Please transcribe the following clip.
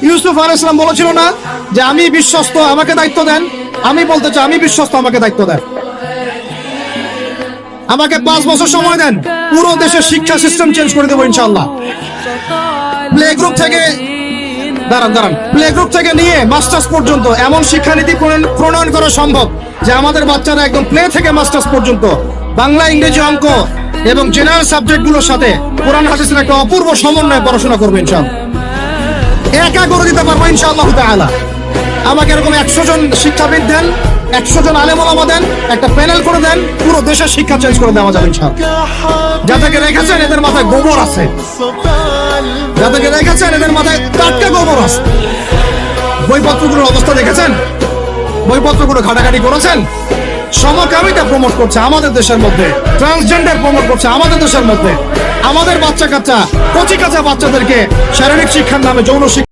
ইউসুফ আলাইহিস সালাম বলেছিল না যে আমি বিশ্বস্ত, আমাকে দায়িত্ব দেন? আমি বলতে চাই আমি বিশ্বস্ত, আমাকে দায়িত্ব দেন। আমাকে 5 বছর সময় দেন, পুরো দেশের শিক্ষা সিস্টেম চেঞ্জ করে দেবো ইনশাআল্লাহ। প্লে গ্রুপ থেকে প্লে গ্রুপ থেকে নিয়ে মাস্টার্স পর্যন্ত এমন শিক্ষানীতি প্রণয়ন করা সম্ভব যে আমাদের বাচ্চারা একদম প্লে থেকে মাস্টার্স পর্যন্ত বাংলা, ইংরেজি, অঙ্ক এবং জেনারেল সাবজেক্ট গুলোর সাথে কোরআন হাদিসের একটা অপূর্ব সমন্বয়ে পড়াশোনা করবে ইনশাআল্লাহ। একা করে দিতে পারবো ইনশাআল্লাহ তাআলা। আমাকে এরকম 100 জন শিক্ষাবিদ দেন, 100 জন আলেম ওলামা দেন, একটা প্যানেল করে দেন, পুরো দেশের শিক্ষা চেঞ্জ করে দেওয়া যাবে ইনশাআল্লাহ। যাদেরকে রেখেছেন এদের মাথায় গোবর আছে, যাদেরকে রেখেছেন এদের মাথায় টাটকা গোবর আছে। বইপত্রগুলোর অবস্থা দেখেছেন? বইপত্রগুলো ঘাটাঘাটি করেছেন? সমকামিতা প্রমোট করছে আমাদের দেশের মধ্যে, ট্রান্সজেন্ডার প্রমোট করছে আমাদের দেশের মধ্যে। আমাদের বাচ্চা কাচ্চা, কচি কাঁচা বাচ্চাদেরকে শারীরিক শিক্ষার নামে যৌন শিক্ষা